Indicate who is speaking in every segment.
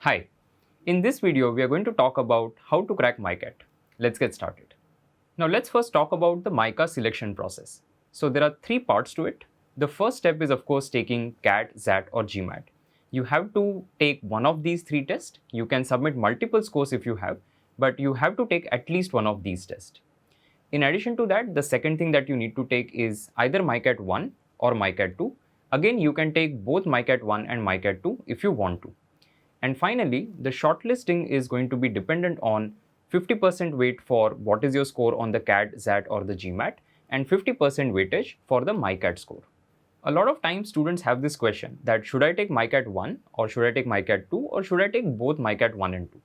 Speaker 1: Hi, in this video we are going to talk about how to crack MICAT. Let's get started. Now let's first talk about the MICA selection process. So there are three parts to it. The first step is of course taking CAT, XAT or GMAT. You have to take one of these three tests. You can submit multiple scores if you have, but you have to take at least one of these tests. In addition to that, the second thing that you need to take is either MICAT 1 or MICAT 2. Again, you can take both MICAT 1 and MICAT 2 if you want to. And finally, the shortlisting is going to be dependent on 50% weight for what is your score on the CAT, XAT or the GMAT and 50% weightage for the MICAT score. A lot of times students have this question that should I take MICAT 1 or should I take MICAT 2 or should I take both MICAT 1 and 2?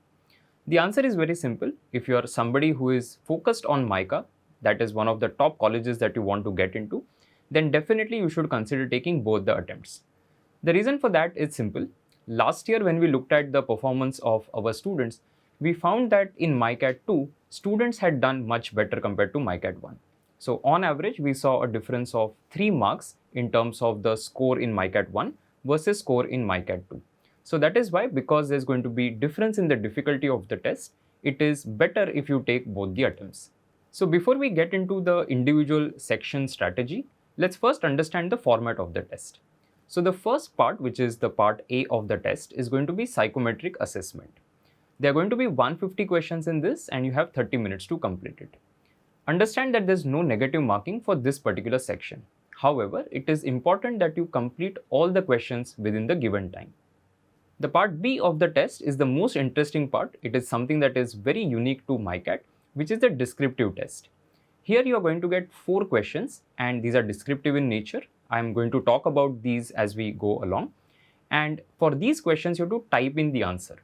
Speaker 1: The answer is very simple. If you are somebody who is focused on MICA, that is one of the top colleges that you want to get into, then definitely you should consider taking both the attempts. The reason for that is simple. Last year when we looked at the performance of our students, we found that in MICAT 2, students had done much better compared to MICAT 1. So on average, we saw a difference of 3 marks in terms of the score in MICAT 1 versus score in MICAT 2. So that is why, because there's going to be difference in the difficulty of the test, it is better if you take both the attempts. So before we get into the individual section strategy, let's first understand the format of the test. So the first part, which is the part A of the test, is going to be psychometric assessment. There are going to be 150 questions in this and you have 30 minutes to complete it. Understand that there's no negative marking for this particular section. However, it is important that you complete all the questions within the given time. The part B of the test is the most interesting part. It is something that is very unique to MICAT, which is the descriptive test. Here you are going to get 4 questions and these are descriptive in nature. I am going to talk about these as we go along. And for these questions, you have to type in the answer.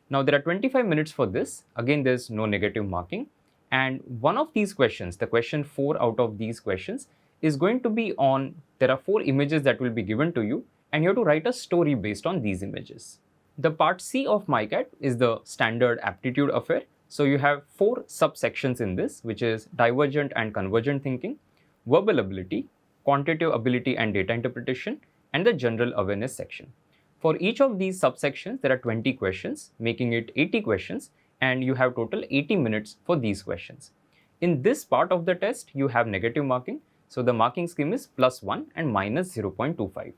Speaker 1: Now there are 25 minutes for this. Again, there's no negative marking. And one of these questions, the question 4 out of these questions, is going to be on, there are 4 images that will be given to you and you have to write a story based on these images. The part C of MICAT is the standard aptitude affair. So you have 4 subsections in this, which is divergent and convergent thinking, verbal ability, quantitative ability and data interpretation, and the general awareness section. For each of these subsections, there are 20 questions, making it 80 questions, and you have total 80 minutes for these questions. In this part of the test, you have negative marking, so the marking scheme is +1 and -0.25.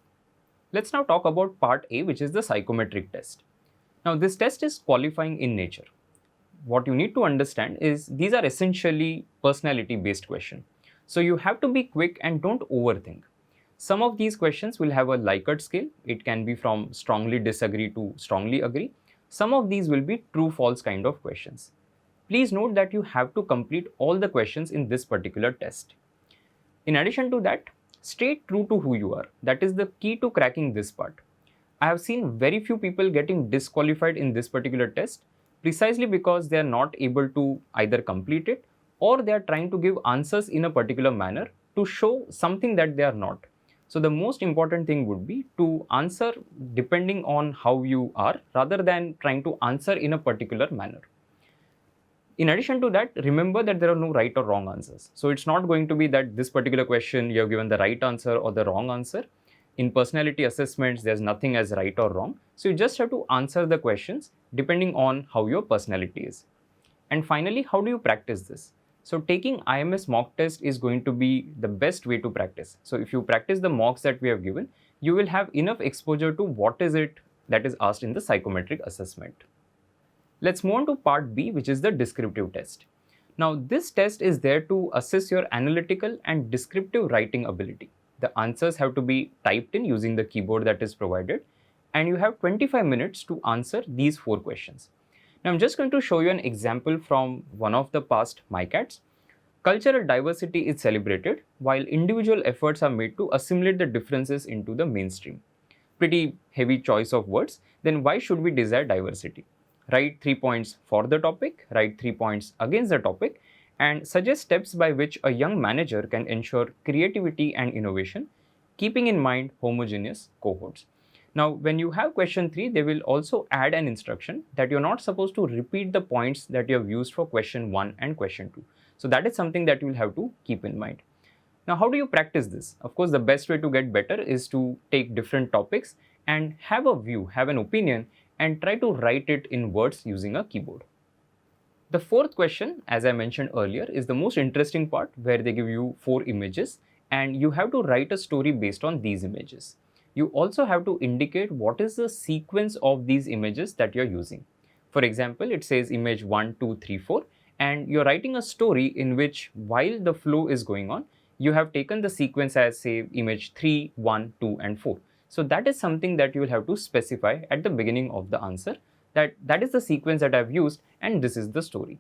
Speaker 1: Let's now talk about part A, which is the psychometric test. Now this test is qualifying in nature. What you need to understand is these are essentially personality based questions. So you have to be quick and don't overthink. Some of these questions will have a Likert scale. It can be from strongly disagree to strongly agree. Some of these will be true false kind of questions. Please note that you have to complete all the questions in this particular test. In addition to that, stay true to who you are. That is the key to cracking this part. I have seen very few people getting disqualified in this particular test precisely because they are not able to either complete it or they are trying to give answers in a particular manner to show something that they are not. So the most important thing would be to answer depending on how you are rather than trying to answer in a particular manner. In addition to that, remember that there are no right or wrong answers. So it's not going to be that this particular question you have given the right answer or the wrong answer. In personality assessments, there's nothing as right or wrong. So you just have to answer the questions depending on how your personality is. And finally, how do you practice this? So taking IMS mock test is going to be the best way to practice. So if you practice the mocks that we have given, you will have enough exposure to what is it that is asked in the psychometric assessment. Let's move on to part B, which is the descriptive test. Now this test is there to assess your analytical and descriptive writing ability. The answers have to be typed in using the keyboard that is provided, and you have 25 minutes to answer these 4 questions. Now I'm just going to show you an example from one of the past MICATs. Cultural diversity is celebrated while individual efforts are made to assimilate the differences into the mainstream. Pretty heavy choice of words. Then why should we desire diversity? Write 3 points for the topic, write 3 points against the topic, and suggest steps by which a young manager can ensure creativity and innovation, keeping in mind homogeneous cohorts. Now, when you have question 3, they will also add an instruction that you're not supposed to repeat the points that you have used for question 1 and question 2. So that is something that you will have to keep in mind. Now, how do you practice this? Of course, the best way to get better is to take different topics and have a view, have an opinion, and try to write it in words using a keyboard. The fourth question, as I mentioned earlier, is the most interesting part, where they give you 4 images and you have to write a story based on these images. You also have to indicate what is the sequence of these images that you're using. For example, it says image 1, 2, 3, 4, and you're writing a story in which, while the flow is going on, you have taken the sequence as, say, image 3, 1, 2, and 4. So that is something that you will have to specify at the beginning of the answer, that is the sequence that I've used and this is the story.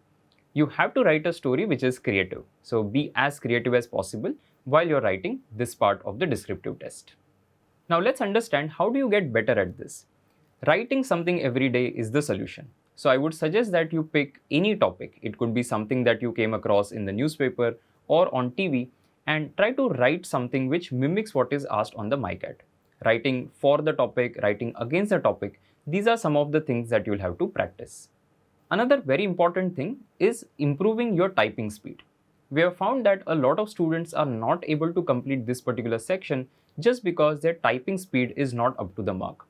Speaker 1: You have to write a story which is creative. So be as creative as possible while you're writing this part of the descriptive test. Now let's understand, how do you get better at this? Writing something every day is the solution. So I would suggest that you pick any topic. It could be something that you came across in the newspaper or on TV, and try to write something which mimics what is asked on the MICAT. Writing for the topic, writing against the topic, these are some of the things that you'll have to practice. Another very important thing is improving your typing speed. We have found that a lot of students are not able to complete this particular section just because their typing speed is not up to the mark.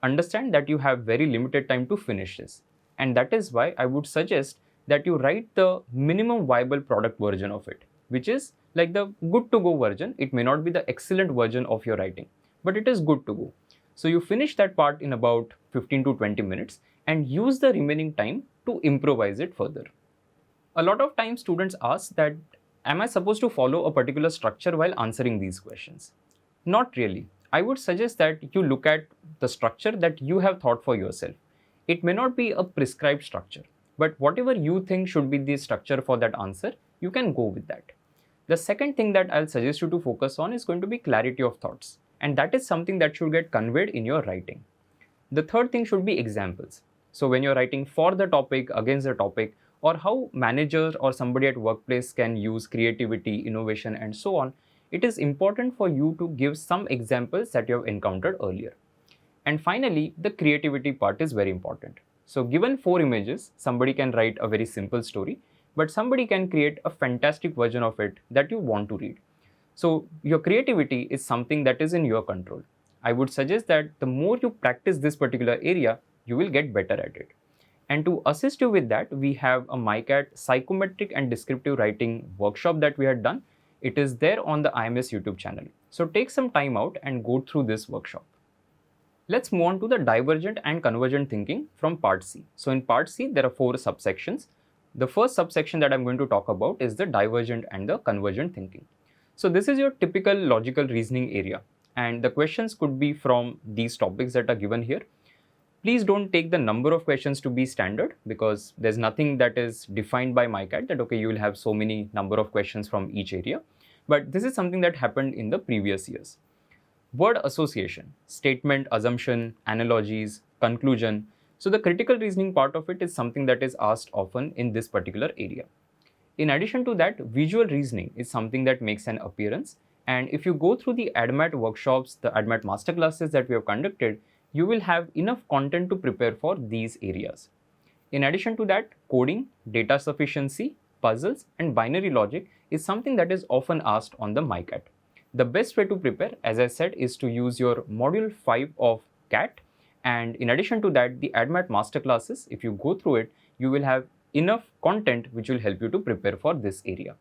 Speaker 1: Understand that you have very limited time to finish this, and that is why I would suggest that you write the minimum viable product version of it, which is like the good to go version. It may not be the excellent version of your writing, but it is good to go. So you finish that part in about 15 to 20 minutes and use the remaining time to improvise it further. A lot of times students ask that, am I supposed to follow a particular structure while answering these questions? Not really. I would suggest that you look at the structure that you have thought for yourself. It may not be a prescribed structure, but whatever you think should be the structure for that answer, you can go with that. The second thing that I'll suggest you to focus on is going to be clarity of thoughts, and that is something that should get conveyed in your writing. The third thing should be examples. So when you're writing for the topic, against the topic, or how managers or somebody at workplace can use creativity, innovation, and so on, it is important for you to give some examples that you have encountered earlier. And finally, the creativity part is very important. So given 4 images, somebody can write a very simple story, but somebody can create a fantastic version of it that you want to read. So your creativity is something that is in your control. I would suggest that the more you practice this particular area, you will get better at it. And to assist you with that, we have a MICAT Psychometric and Descriptive Writing workshop that we had done. It is there on the IMS YouTube channel. So take some time out and go through this workshop. Let's move on to the Divergent and Convergent thinking from part C. So in part C, there are 4 subsections. The first subsection that I'm going to talk about is the Divergent and the Convergent thinking. So this is your typical logical reasoning area, and the questions could be from these topics that are given here. Please don't take the number of questions to be standard, because there's nothing that is defined by MICAT that, okay, you will have so many number of questions from each area. But this is something that happened in the previous years. Word association, statement, assumption, analogies, conclusion. So the critical reasoning part of it is something that is asked often in this particular area. In addition to that, visual reasoning is something that makes an appearance. And if you go through the ADMAT workshops, the ADMAT masterclasses that we have conducted, you will have enough content to prepare for these areas. In addition to that, coding, data sufficiency, puzzles, and binary logic is something that is often asked on the MICAT. The best way to prepare, as I said, is to use your module 5 of CAT. And in addition to that, the ADMAT masterclasses, if you go through it, you will have enough content which will help you to prepare for this area.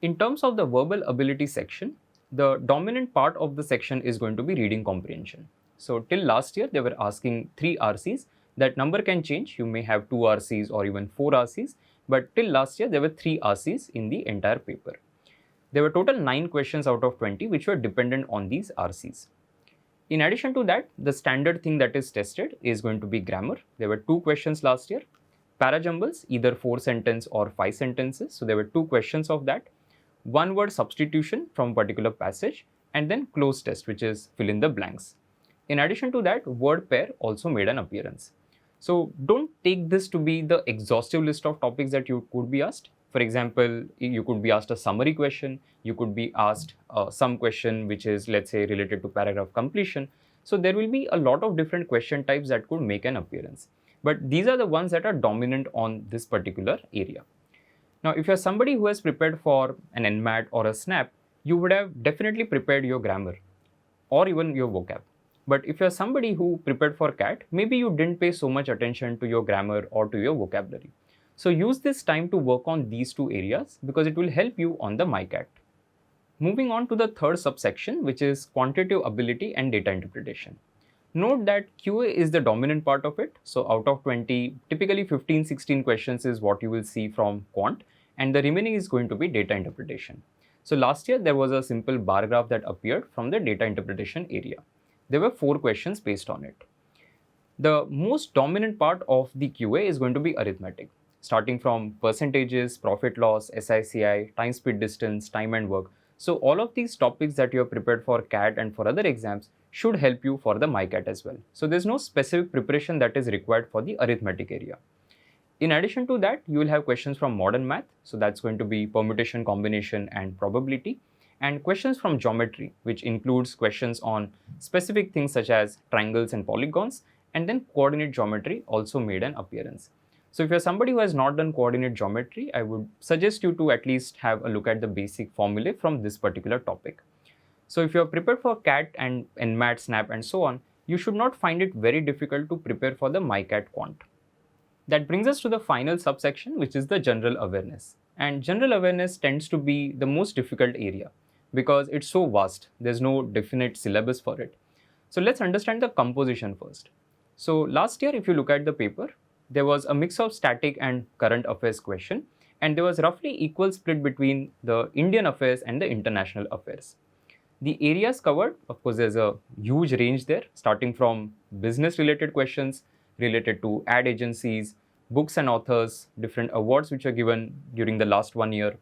Speaker 1: In terms of the verbal ability section, the dominant part of the section is going to be reading comprehension. So till last year, they were asking 3 RCs. That number can change. You may have 2 RCs or even 4 RCs. But till last year, there were 3 RCs in the entire paper. There were total 9 questions out of 20 which were dependent on these RCs. In addition to that, the standard thing that is tested is going to be grammar. There were 2 questions last year. Parajumbles, either 4 sentence or 5 sentences. So there were 2 questions of that. 1 word substitution from a particular passage, and then cloze test, which is fill in the blanks. In addition to that, word pair also made an appearance. So don't take this to be the exhaustive list of topics that you could be asked. For example, you could be asked a summary question, you could be asked some question which is, let's say, related to paragraph completion. So there will be a lot of different question types that could make an appearance. But these are the ones that are dominant on this particular area. Now, if you're somebody who has prepared for an NMAT or a SNAP, you would have definitely prepared your grammar or even your vocab. But if you're somebody who prepared for CAT, maybe you didn't pay so much attention to your grammar or to your vocabulary. So use this time to work on these two areas because it will help you on the MICAT. Moving on to the third subsection, which is quantitative ability and data interpretation. Note that QA is the dominant part of it. So out of 20, typically 15-16 questions is what you will see from quant, and the remaining is going to be data interpretation. So last year there was a simple bar graph that appeared from the data interpretation area. There were 4 questions based on it. The most dominant part of the QA is going to be arithmetic, starting from percentages, profit loss, SICI, time, speed, distance, time and work. So all of these topics that you have prepared for CAT and for other exams should help you for the MICAT as well. So there's no specific preparation that is required for the arithmetic area. In addition to that, you will have questions from modern math. So that's going to be permutation, combination and probability. And questions from geometry, which includes questions on specific things such as triangles and polygons, and then coordinate geometry also made an appearance. So if you're somebody who has not done coordinate geometry, I would suggest you to at least have a look at the basic formulae from this particular topic. So if you're prepared for CAT and NMAT, SNAP and so on, you should not find it very difficult to prepare for the MICAT quant. That brings us to the final subsection, which is the general awareness. And general awareness tends to be the most difficult area because it's so vast. There's no definite syllabus for it. So let's understand the composition first. So last year, if you look at the paper, there was a mix of static and current affairs question, and there was roughly equal split between the Indian affairs and the international affairs. The areas covered, of course, there's a huge range there, starting from business related questions related to ad agencies, books and authors, different awards which are given during the last 1 year,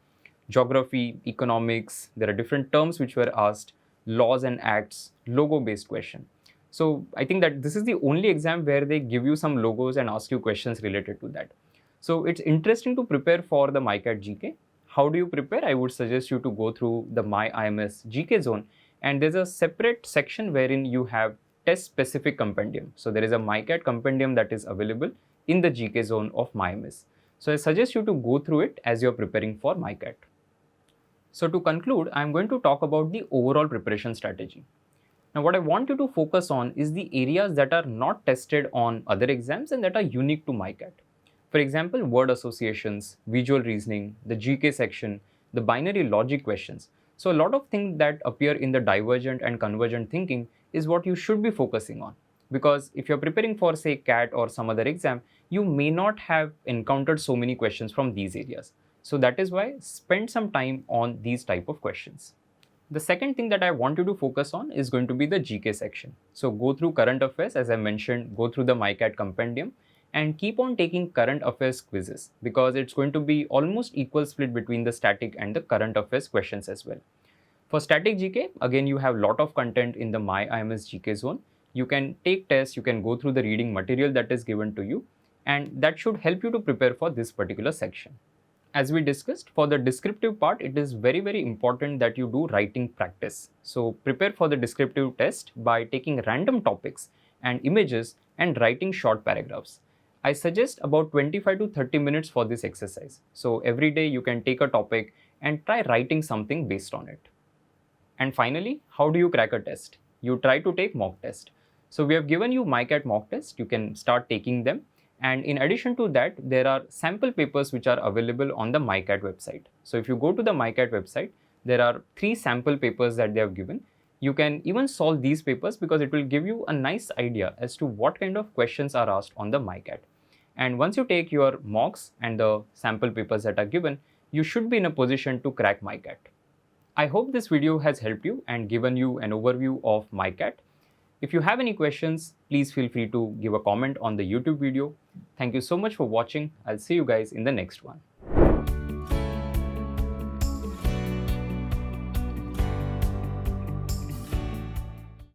Speaker 1: geography, economics, there are different terms which were asked, laws and acts, logo based question. So I think that this is the only exam where they give you some logos and ask you questions related to that. So it's interesting to prepare for the MICAT GK. How do you prepare? I would suggest you to go through the My IMS GK zone, and there's a separate section wherein you have test specific compendium. So there is a MICAT compendium that is available in the GK zone of My IMS. So I suggest you to go through it as you're preparing for MICAT. So to conclude, I'm going to talk about the overall preparation strategy. Now what I want you to focus on is the areas that are not tested on other exams and that are unique to MICAT. For example, word associations, visual reasoning, the GK section, the binary logic questions. So a lot of things that appear in the divergent and convergent thinking is what you should be focusing on. Because if you're preparing for say CAT or some other exam, you may not have encountered so many questions from these areas. So that is why spend some time on these type of questions. The second thing that I want you to focus on is going to be the GK section. So go through current affairs, as I mentioned, go through the MICAT compendium and keep on taking current affairs quizzes because it's going to be almost equal split between the static and the current affairs questions as well. For static GK, again, you have a lot of content in the My IMS GK zone. You can take tests, you can go through the reading material that is given to you, and that should help you to prepare for this particular section. As we discussed, for the descriptive part, it is very, very important that you do writing practice. So prepare for the descriptive test by taking random topics and images and writing short paragraphs. I suggest about 25 to 30 minutes for this exercise. So every day you can take a topic and try writing something based on it. And finally, how do you crack a test? You try to take mock test. So we have given you MICAT mock test. You can start taking them. And in addition to that, there are sample papers which are available on the MICAT website. So if you go to the MICAT website, there are 3 sample papers that they have given. You can even solve these papers because it will give you a nice idea as to what kind of questions are asked on the MICAT. And once you take your mocks and the sample papers that are given, you should be in a position to crack MICAT. I hope this video has helped you and given you an overview of MICAT. If you have any questions, please feel free to give a comment on the YouTube video. Thank you so much for watching. I'll see you guys in the next one.